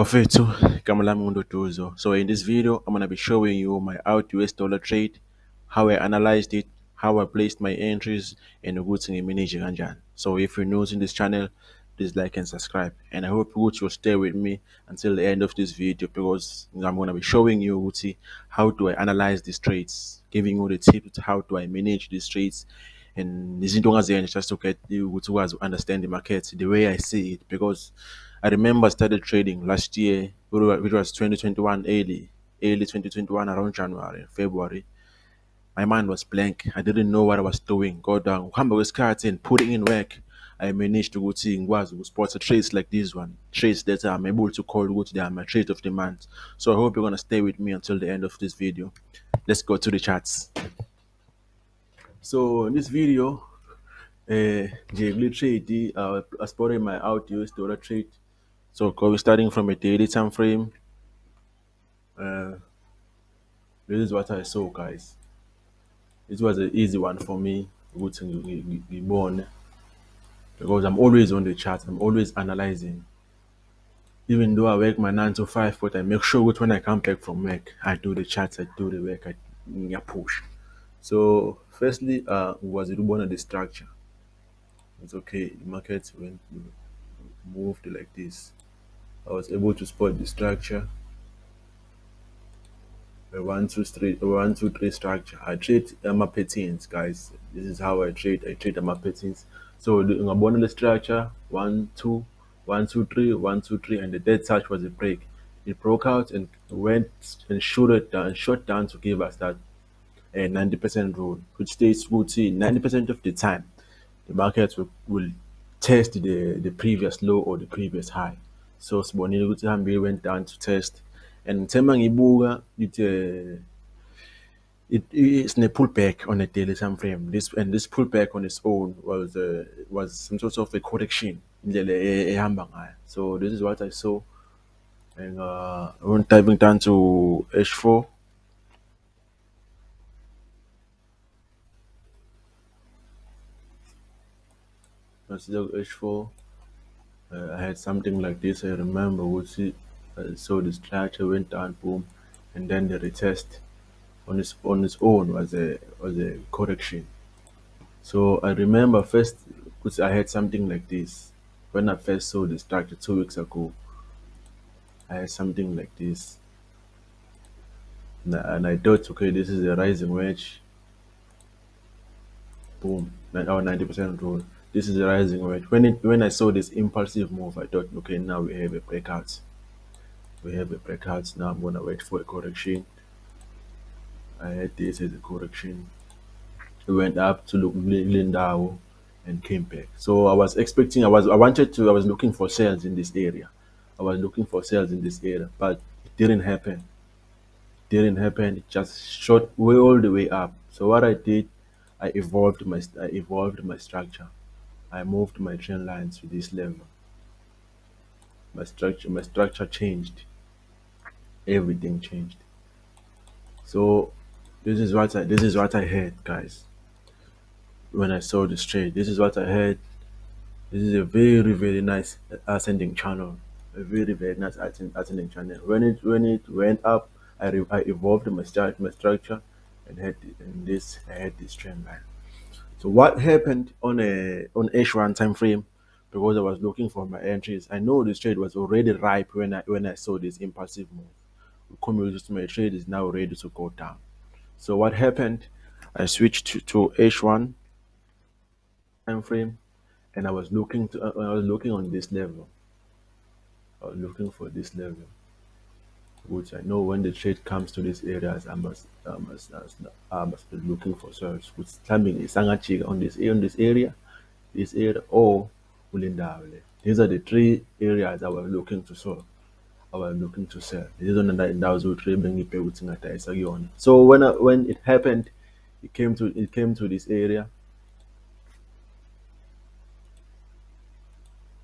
Bafethu, igama lami nguNduduzo. So in this video, I'm gonna be showing you my out US dollar trade, how I analyzed it, how I placed my entries, and ukuthi ngimanage kanjani. So if you're new to this channel, please like and subscribe. And I hope you'll stay with me until the end of this video because I'm gonna be showing you ukuthi how do I analyze these trades, giving you the tips how do I manage these trades, and izinto ongazenza just to get you to understand the market the way I see it. Because I remember I started trading last year, which was 2021, early 2021, around January, February. My mind was blank. I didn't know what I was doing. Go down, humble with cards and putting in work. I managed to go to spot trades like this one, trades that I'm able to call they are my trade of the month. So I hope you're gonna stay with me until the end of this video. Let's go to the charts. So in this video, trade, I spotted my out US dollar trade. So starting from a daily time frame, this is what I saw, guys. It was an easy one for me, born because I'm always on the chart. I'm always analyzing. Even though I work my 9 to 5, but I make sure when I come back from work, I do the charts, I do the work, I push. So firstly, was it one of the structure? It's okay. The market went moved like this. I was able to spot the structure. A 1 2 3 structure. I trade patterns, guys. This is how I trade. I trade patterns. So the ngabona structure 1 2 1 2 3 1 2 3, and the dead touch was a break. It broke out and went and shot down to give us that 90% rule, which states would see 90% of the time the market will test the previous low or the previous high. So sibonile ukuthi hambe went down to test, and thema ngibuka it's a pullback on a daily time frame. This pullback on its own was some sort of a correction indlela ehamba ngayo. So this is what I saw, and when diving down to H4. Consider H4. I had something like this. I remember I saw the structure went down, boom, and then the retest on its own was a correction. So I remember first because I had something like this when I first saw the structure 2 weeks ago. I had something like this, and I thought, okay, this is a rising wedge. Boom, our 90% rule. This is a rising wedge. When I saw this impulsive move, I thought, okay, now we have a breakout. We have a breakout. Now I'm gonna wait for a correction. I had this as a correction. It went up to look Lindau and came back. So I was expecting, I was looking for sales in this area. I was looking for sales in this area, but it didn't happen. Didn't happen. It just shot way all the way up. So what I did, I evolved my structure. I moved my trend lines to this level. My structure changed. Everything changed. So this is what I had, guys. When I saw this trade, this is what I had. This is a very nice ascending channel, a very nice ascending channel. When it went up, I evolved my structure, and I had this trend line. So what happened on H1 time frame? Because I was looking for my entries, I know this trade was already ripe when I saw this impulsive move. Cumulative to my trade is now ready to go down. So what happened? I switched to H1 time frame, and I was looking on this level. I was looking for this level, which I know when the trade comes to these areas, I must be looking for sales. Which timing is on this area, or Ulindawle. These are the 3 areas I was looking to solve. I was looking to sell. This is on the So when it happened, it came to this area.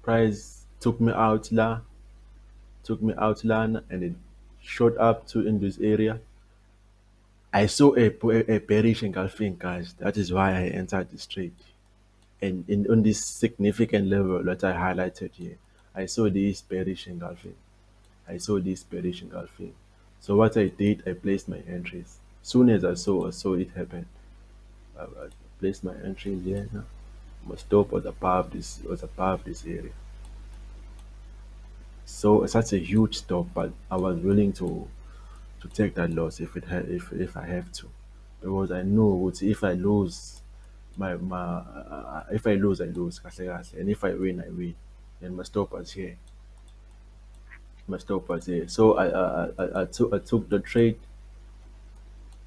Price took me out la, and it shot up to in this area. I saw a bearish engulfing, guys. That is why I entered this trade. And on this significant level that I highlighted here, I saw this bearish engulfing. I saw this bearish engulfing. So what I did, I placed my entries. Soon as I saw it happen, I placed my entries here. Now my stop was above this area. So such a huge stop, but I was willing to take that loss if I have to, because I know if I lose, if I lose, I lose, kahle kahle, and if I win, I win. And my stop was here. My stop was here. So I took the trade.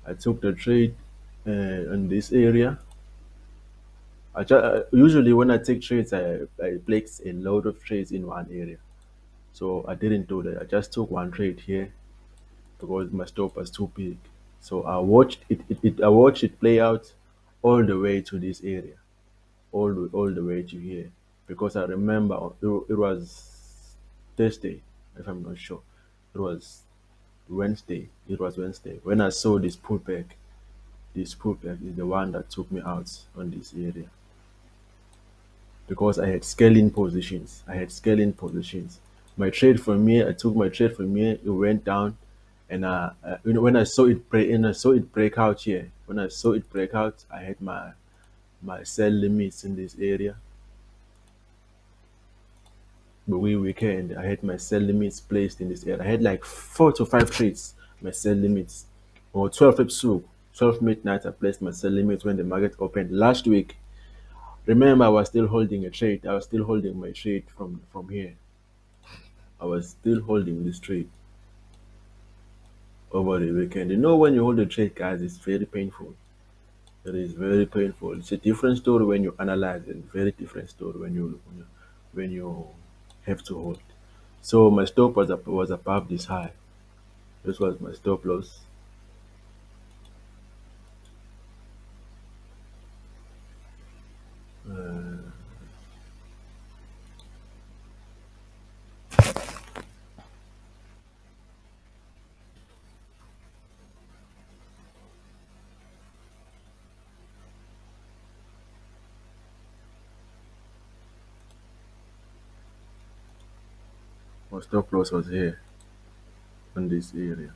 I took the trade in this area. Usually when I take trades, I place a load of trades in one area. So I didn't do that. I just took one trade here because my stop was too big. So I watched it play out all the way to this area, all the way to here, because I remember it was Thursday, if I'm not sure. It was Wednesday. It was Wednesday when I saw this pullback. This pullback is the one that took me out on this area, because I had scaling positions. I had scaling positions. My trade from here, I took my trade from here. It went down, and when I saw it break, and I saw it break out here. When I saw it break out, I had my sell limits in this area. The weekend, I had my sell limits placed in this area. I had like 4 to 5 trades, my sell limits, or 12 episode, 12 midnight. I placed my sell limits when the market opened last week. Remember, I was still holding a trade. I was still holding my trade from here. I was still holding this trade over the weekend. You know, when you hold a trade, guys, it's very painful. It is very painful. It's a different story when you analyze it. Very different story when you have to hold. So my stop was above this high. This was my stop loss. My stop loss was here on this area.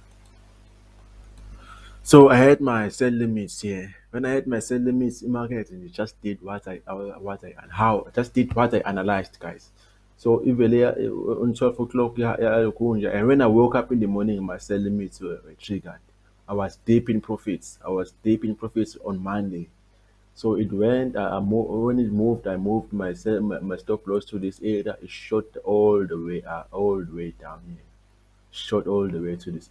So I had my sell limits here. When I had my sell limits in market, and it just did and how I just did what I analyzed, guys. So even on 12 o'clock, yeah, and when I woke up in the morning, my sell limits were triggered. I was deep in profits. I was deep in profits on Monday. So it went. When it moved, I moved my stop loss to this area. It shot all the way up, all the way down here, shot all the way to this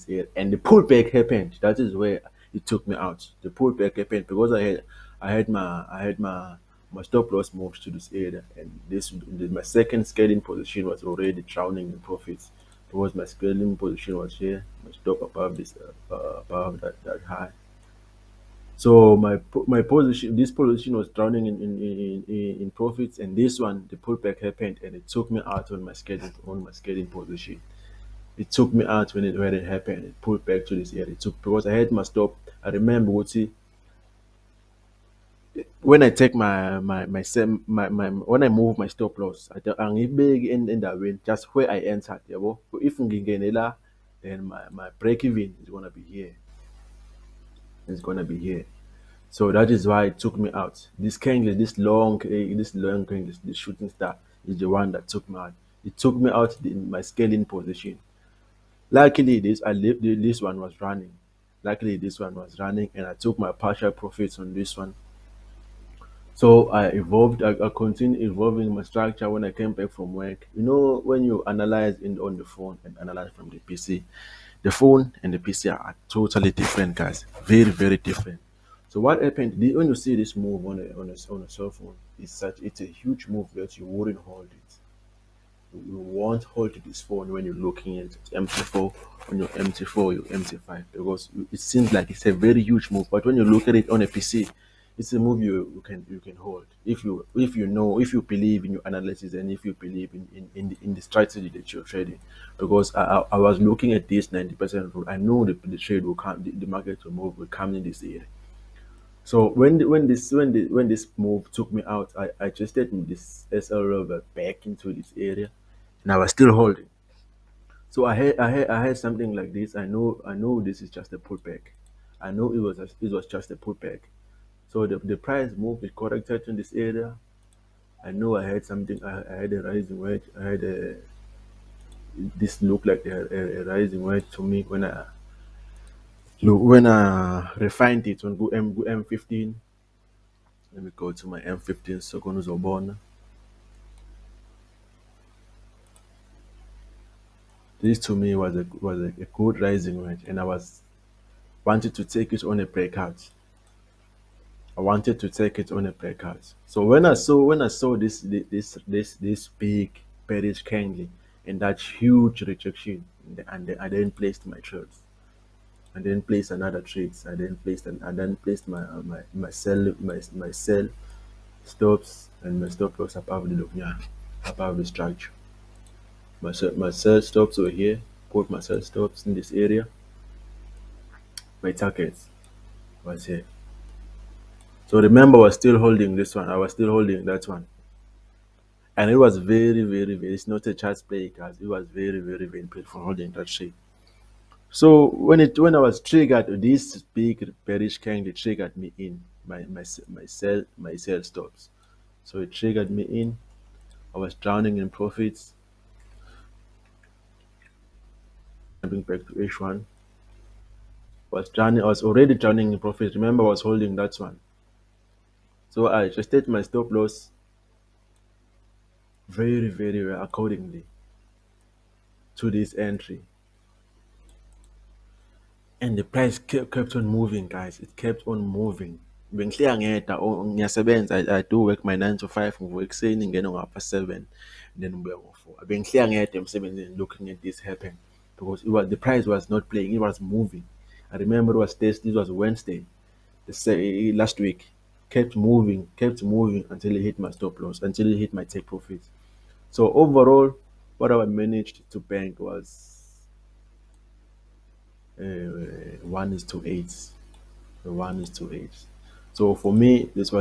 area, and the pullback happened. That is where it took me out. The pullback happened because I had my stop loss moves to this area, and my second scaling position was already drowning in profits because my scaling position was here. My stop above above that high. So this position was drowning in profits, and this one, the pullback happened, and it took me out on my scaling position. It took me out when it happened. It pulled back to this area. It took because I had my stop. I remember what see when I take when I move my stop loss. I'm big in that range just where I entered. Yabo. So if ngingenela, then my break even is gonna be here. It's gonna be here. So that is why it took me out. This candle, this long candle, this shooting star is the one that took me out. It took me out in my scaling position. Luckily, this one was running. Luckily, this one was running, and I took my partial profits on this one. So I continued evolving my structure when I came back from work. You know, when you analyze on the phone and analyze from the PC, the phone and the PC are totally different, guys. Very, very different. So what happened? When you see this move on a cell phone, it's a huge move that you wouldn't hold it. You won't hold this phone when you're looking at MT4, on your MT4, your MT5, because it seems like it's a very huge move. But when you look at it on a PC, it's a move you can hold if you believe in your analysis, and if you believe in the strategy that you're trading. Because I was looking at this 90% rule. I know the trade will come, the market will come in this area. So when this move took me out, I adjusted in this SL level back into this area, and I was still holding. So I had something like this. I know this is just a pullback. I know it was just a pullback. So the price move is corrected in this area. I know I had something. I had a rising wedge. I had a this looked like a rising wedge to me when I refined it on Go M15. Let me go to my M15 second Zobona. This to me a good rising wedge, and I was wanted to take it on a breakout. I wanted to take it on a breakout. So when I saw this big bearish candle and that huge rejection, and then I then placed my trades. I then placed another trades. I then placed my sell stops and my stop loss above the yeah, above the structure. My sell stops were here. Put my sell stops in this area. My target was here. So remember, I was still holding this one. I was still holding that one. And it was very. It's not a chance play, guys. It was very painful holding that shit. So when I was triggered, this big bearish candle triggered me in my sell stops. So it triggered me in. I was drowning in profits. Jumping back to H1. Was drowning. I was already drowning in profits. Remember, I was holding that one. So I adjusted my stop loss very well accordingly to this entry. And the price kept on moving, guys. It kept on moving. Bengihlala ngedwa ngiyasebenza. I do work my 9 to 5 ngivuka ekuseni ngene ngapha 7 then ngibuya ngo-4. Bengihlala ngedwa emsebenzini looking at this happen because the price was not playing, it was moving. I remember it was this was Wednesday, last week. Kept moving until it hit my stop loss, until it hit my take profit. So overall, what I managed to bank was 1:8. 1:8. So for me, this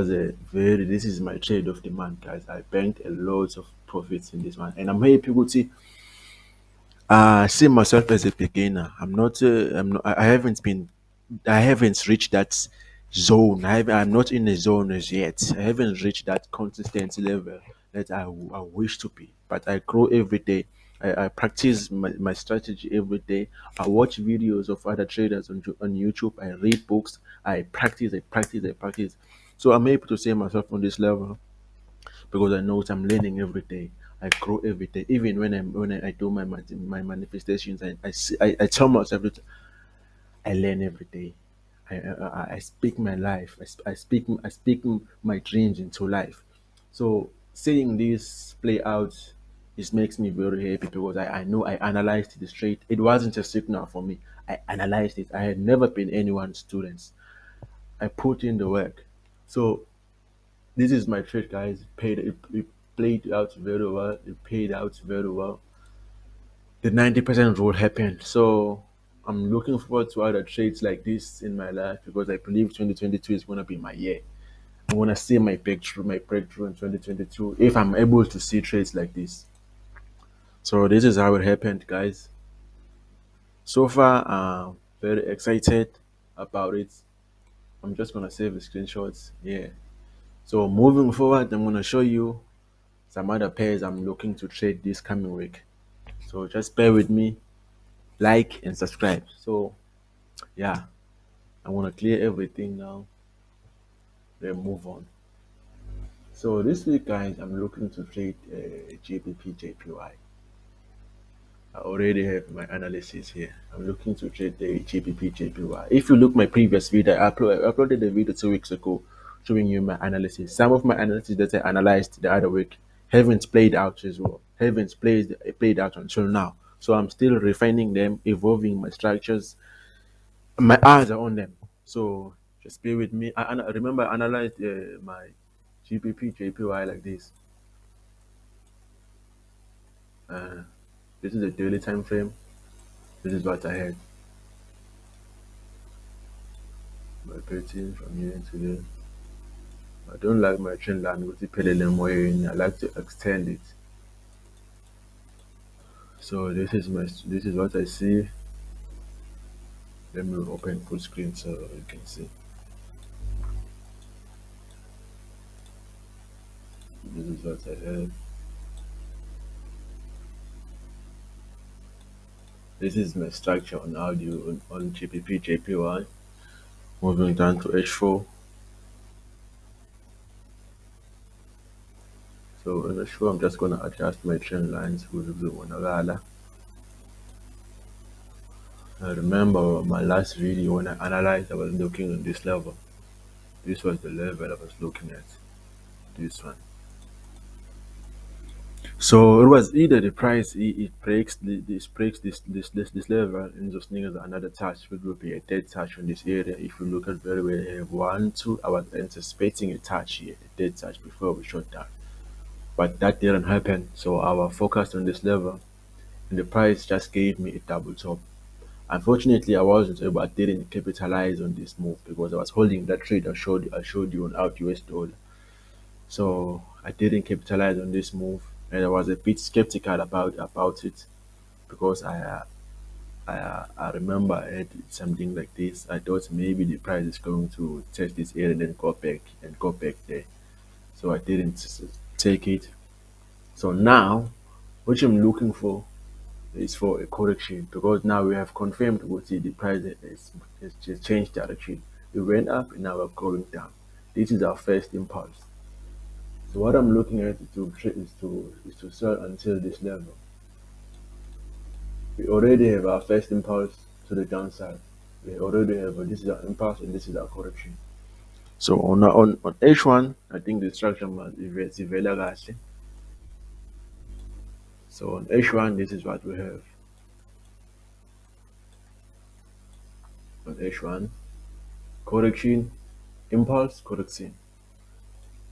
is my trade of the month, guys. I banked a lot of profits in this one, and I'm happy to see. I see myself as a beginner. I haven't reached that zone. I'm not in a zone as yet. I haven't reached that consistency level that I wish to be. But I grow every day. I practice my strategy every day. I watch videos of other traders on YouTube. I read books. I practice. So I'm able to say myself on this level because I know I'm learning every day. I grow every day. Even when I do my manifestations, I tell myself that I learn every day. I speak my life. I speak my dreams into life. So seeing this play out, it makes me very happy because I know I analyzed the straight. It wasn't a signal for me. I analyzed it. I had never been anyone's students. I put in the work. So this is my trade, guys. It played out very well. It paid out very well. The 90% rule happened. So I'm looking forward to other trades like this in my life because I believe 2022 is gonna be my year. I wanna see my breakthrough in 2022 if I'm able to see trades like this. So this is how it happened, guys. So far, I'm very excited about it. I'm just gonna save the screenshots. Yeah. So moving forward, I'm gonna show you some other pairs I'm looking to trade this coming week. So just bear with me, like and subscribe. So yeah, I want to clear everything now, then move on. So this week, guys, I'm looking to trade GBP JPY. I already have my analysis here. I'm looking to trade the GBP JPY. If you look my previous video, I uploaded a video 2 weeks ago showing you my analysis. Some of my analysis that I analyzed the other week haven't played out as well. Haven't played out until now. So I'm still refining them, evolving my structures. My eyes are on them. So just bear with me. I remember I analyzed my GBP JPY like this. Uh, this is a daily time frame. This is what I had. My pattern from here to there. I don't like my trend line with the parallel way. I like to extend it. So this is what I see. Let me open full screen so you can see. This is what I have. This is my structure on audio on GPP JP1. Moving down to H4. So in H4, I'm just gonna adjust my trend lines with the one. I remember my last video when I analyzed, I was looking at this level. This was the level I was looking at. This one. So it was either the price it breaks this level and just niggas another touch, which would be a dead touch on this area. If you look at very well, I have 1, 2. I was anticipating a touch here, a dead touch before we shut down, but that didn't happen. So I was focused on this level, and the price just gave me a double top. Unfortunately, I didn't capitalize on this move because I was holding that trade I showed you on out US dollar. So I didn't capitalize on this move, and I was a bit skeptical about it because I remember I had something like this. I thought maybe the price is going to test this area and then go back there. So I didn't take it. So now, what I'm looking for is for a correction because now we have confirmed what the price is just changed direction. It went up and now we're going down. This is our first impulse. So what I'm looking at is to sell until this level. We already have our first impulse to the downside. We already have this is our impulse and this is our correction. So on H1, I think the structure must be very kahle. So on H1, this is what we have. On H1, correction, impulse, correction.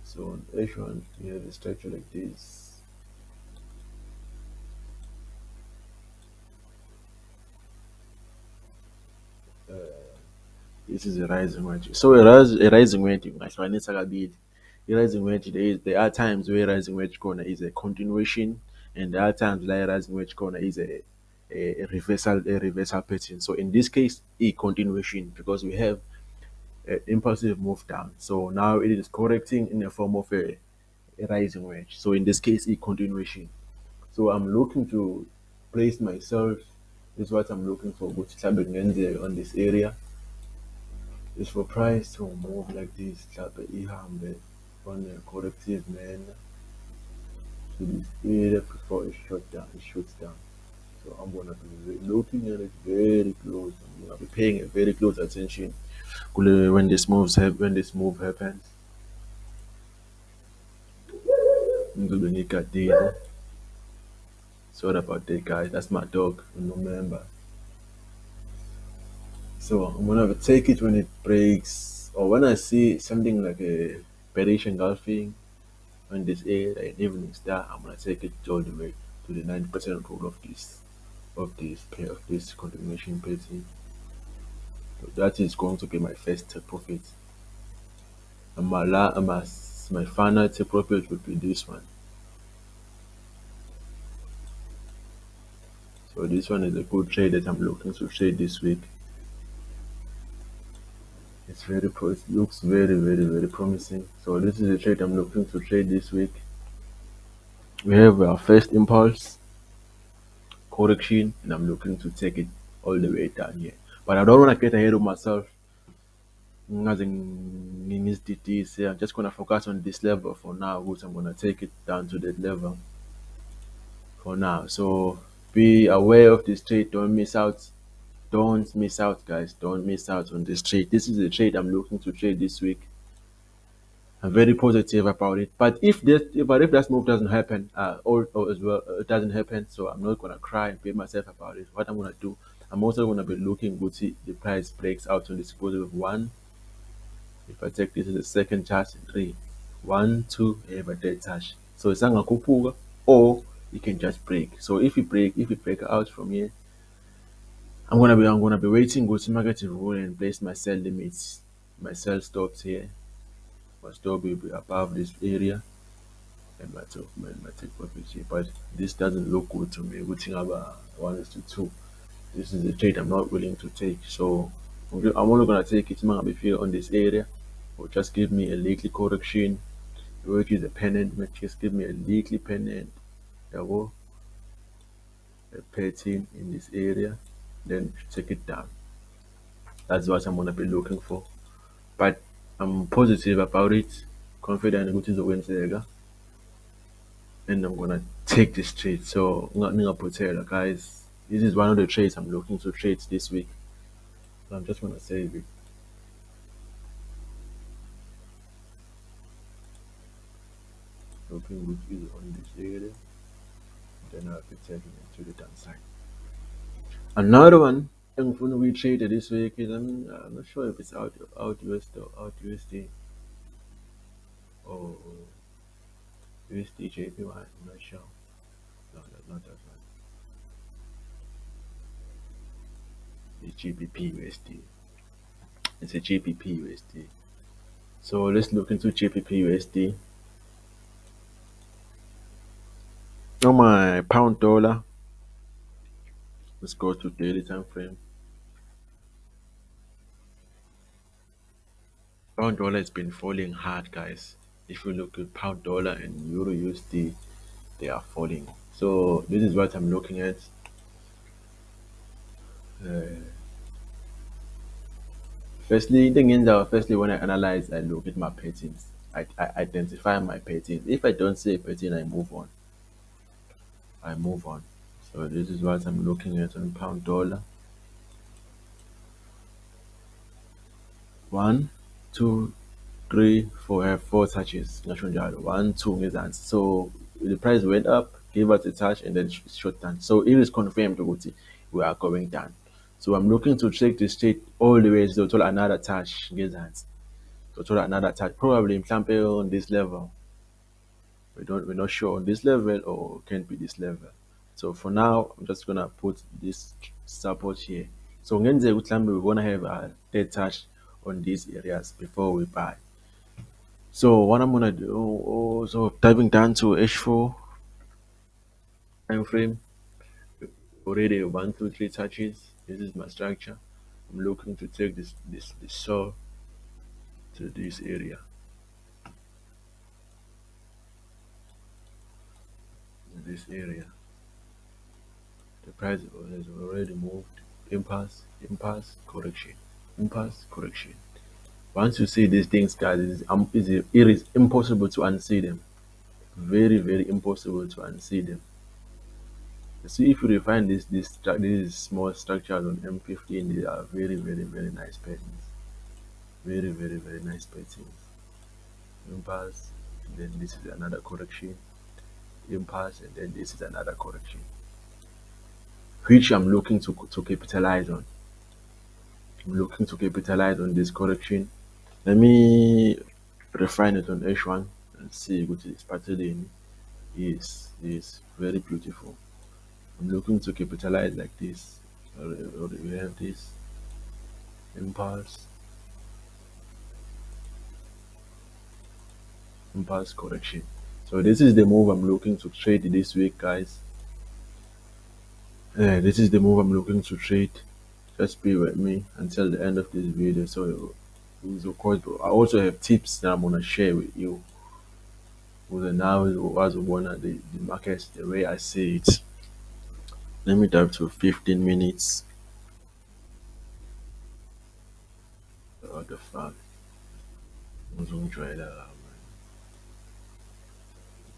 So on H1, we have a structure like this. This is a rising wedge. So a rising wedge, guys. A rising wedge, there are times where rising wedge corner is a continuation, and there are times like rising wedge corner is a reversal pattern. So in this case, a continuation because we have an impulsive move down. So now it is correcting in the form of a rising wedge. So in this case, a continuation. So I'm looking to place myself. This is what I'm looking for. Which on this area is for price to move like this. Ihambe on a corrective manner to this area before it shuts down. It shuts down. So I'm gonna be looking at it very close. I'm gonna be paying a very close attention when when this move happens. I'm gonna look at this. Sorry about that, guys. That's my dog. Remember. So I'm gonna take it when it breaks, or when I see something like a bearish engulfing on this area, an evening star. I'm gonna take it all the way to the 90% rule of this continuation pattern. So that is going to be my first take profit. And my final take profit would be this one. So this one is a good trade that I'm looking to trade this week. It looks very promising. So this is a trade I'm looking to trade this week. We have our first impulse correction, and I'm looking to take it all the way down here. But I don't want to get ahead of myself. I'm just gonna focus on this level for now, which I'm gonna take it down to that level for now. So be aware of this trade. Don't miss out. Don't miss out, guys. Don't miss out on this trade. This is the trade I'm looking to trade this week. I'm very positive about it. But if that move doesn't happen, or as well, it doesn't happen. So I'm not gonna cry and beat myself about it. What I'm gonna do, I'm also gonna be looking to see the price breaks out on this positive one. If I take this as a second chart in 3, 1, 2, I have a dead touch. So it's angakupuga, or it can just break. So if it break out from here, I'm gonna be waiting go to market rule and place my sell limits, my sell stops here. My stop will be above this area. and my take profit here. But this doesn't look good to me. Good thing about 1:2. This is a trade I'm not willing to take. So I'm only gonna take it man if you're on this area. Or just give me a leakly correction, which is a pennant, which just give me a leakly pennant. There will a pattern in this area, then take it down. That's what I'm gonna be looking for. But I'm positive about it, confident which is a Wednesday, and I'm gonna take this trade. So nothing up hotel, guys. This is one of the trades I'm looking to trade this week. So I'm just gonna save it. Looking which is on this area, then I'll be taking it to the downside. Another one engifuna ukuyi-trade this week is I'm not sure if it's out USD or out USD or USD JPY. I'm not sure. No, that's not that one. It's GBP USD. It's a GBP USD. So let's look into GBP USD. On my pound dollar, let's go to daily time frame. Pound dollar has been falling hard, guys. If you look at pound dollar and euro USD, they are falling. So this is what I'm looking at. Uh, firstly, when I analyze, I look at my patterns. I identify my patterns. If I don't see a pattern, I move on. I move on. So this is what I'm looking at on pound dollar. One, two, three, four. I have four touches. Ngasho njalo. One, two ngezansi. So the price went up, gave us a touch, and then shot down. So it is confirmed ukuthi we are going down. So I'm looking to check the state all the way to another touch ngezansi. To another touch. Probably mhlampe on this level. We're not sure on this level or can be this level. So for now, I'm just gonna put this support here. So ngenzeka ukuthi mhlambe we're gonna have a dead touch on these areas before we buy. So what I'm gonna do, so diving down to H4 time frame, already 1, 2, 3 touches. This is my structure. I'm looking to take this saw to this area. This area. The price has already moved. Impasse, correction. Impasse, correction. Once you see these things, guys, it is impossible to unsee them. Very, very impossible to unsee them. See if you refine these small structures on M15, they are very, very, very nice patterns. Very, very, very nice patterns. Impasse, and then this is another correction. Impasse, and then this is another correction. Which I'm looking to capitalize on. I'm looking to capitalize on this correction. Let me refine it on H1 and see what is pattern is very beautiful. I'm looking to capitalize like this. We have this impulse, impulse correction. So this is the move I'm looking to trade this week, guys. This is the move I'm looking to trade. Just be with me until the end of this video. So, of course, I also have tips that I'm gonna share with you. With now was one of the markets the way I see it. Let me dive to 15 minutes. What the fuck? I'm gonna try that out, man.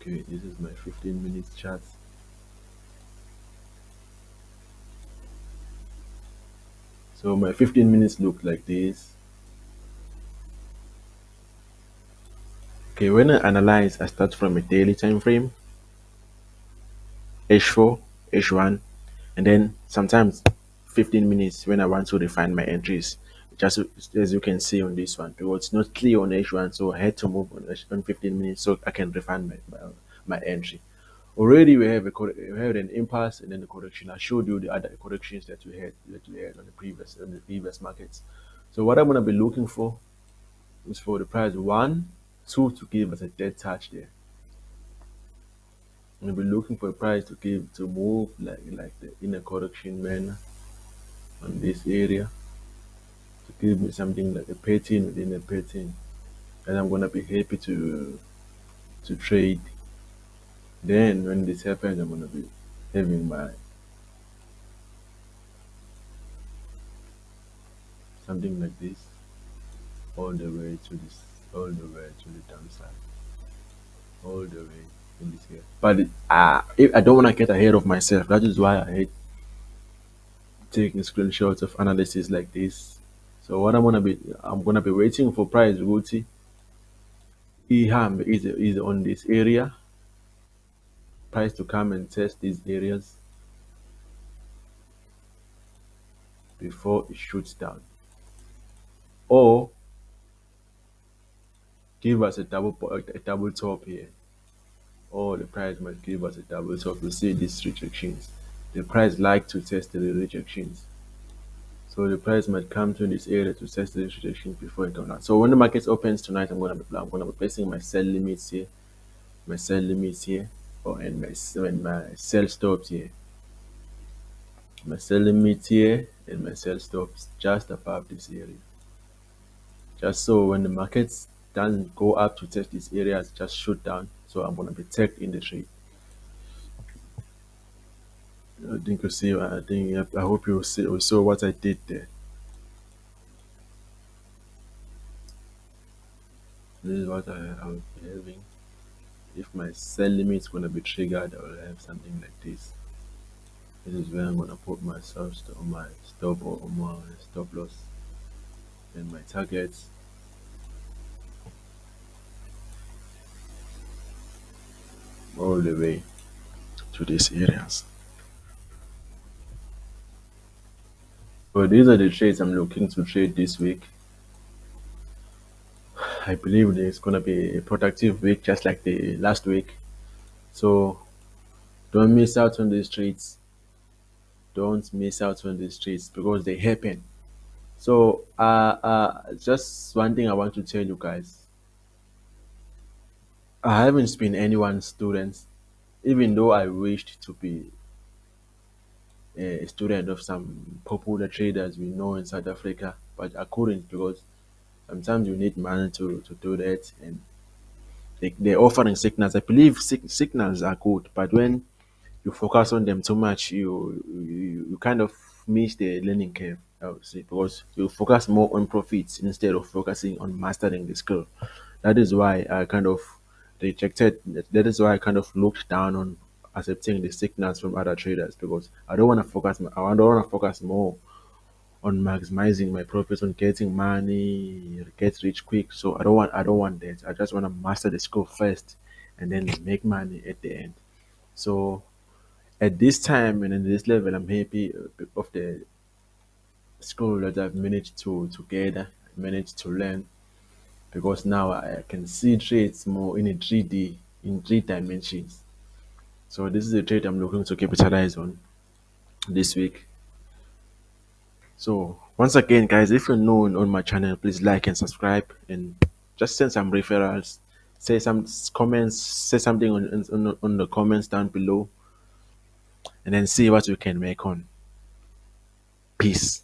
Okay, this is my 15 minutes chart. So my 15 minutes look like this. Okay, when I analyze, I start from a daily time frame, H4, H1, and then sometimes 15 minutes when I want to refine my entries. Just as you can see on this one, because it's not clear on H1, so I had to move on 15 minutes so I can refine my entry. Already we have an impasse and then the correction. I showed you the other corrections that we had on the previous markets. So what I'm gonna be looking for is for the price 1, 2 to give us a dead touch there. I'll be looking for a price to give to move like the in a correction manner on this area to give me something like a pattern within a pattern, and I'm gonna be happy to trade. Then when this happens, I'm gonna be having my something like this all the way to this, all the way to the downside, all the way in this here. But if I don't want to get ahead of myself, that is why I hate taking screenshots of analysis like this. So what I'm gonna be waiting for price Gucci. EHAM is on this area, price to come and test these areas before it shoots down, or give us a double top here, or the price might give us a double top to see these rejections. The price like to test the rejections. So the price might come to this area to test the rejections before it comes down. So when the market opens tonight, I'm gonna be placing my sell limits here, my sell limits here, or and my sell stops here. My sell limit here and my sell stops just above this area. Just so when the market doesn't go up to test these areas, just shoot down. So I'm gonna be tagged in the trade. I think you see. I hope you see. You saw what I did there. This is what I'll be having. If my sell limit is gonna be triggered, I will have something like this. This is where I'm gonna put myself on my stop or on my stop loss and my targets all the way to these areas. So these are the trades I'm looking to trade this week. I believe there's gonna be a productive week just like the last week. So don't miss out on these trades. Don't miss out on these trades because they happen. So just one thing I want to tell you guys. I haven't been anyone's student, even though I wished to be a student of some popular traders we know in South Africa, but I couldn't because sometimes you need money to do that, and they're offering signals. I believe signals are good, but when you focus on them too much, you kind of miss the learning curve. I would say because you focus more on profits instead of focusing on mastering the skill. That is why I kind of rejected. That is why I kind of looked down on accepting the signals from other traders because I don't want to focus. I don't want to focus more on maximizing my profits, on getting money, get rich quick. So I don't want that. I just want to master the skill first and then make money at the end. So at this time and in this level, I'm happy of the skill that I've managed to gather, managed to learn, because now I can see trades more in a 3D, in three dimensions. So this is a trade I'm looking to capitalize on this week. So once again, guys, if you're new on my channel, please like and subscribe and just send some referrals. Say some comments, say something on the comments down below, and then see what we can make on. Peace.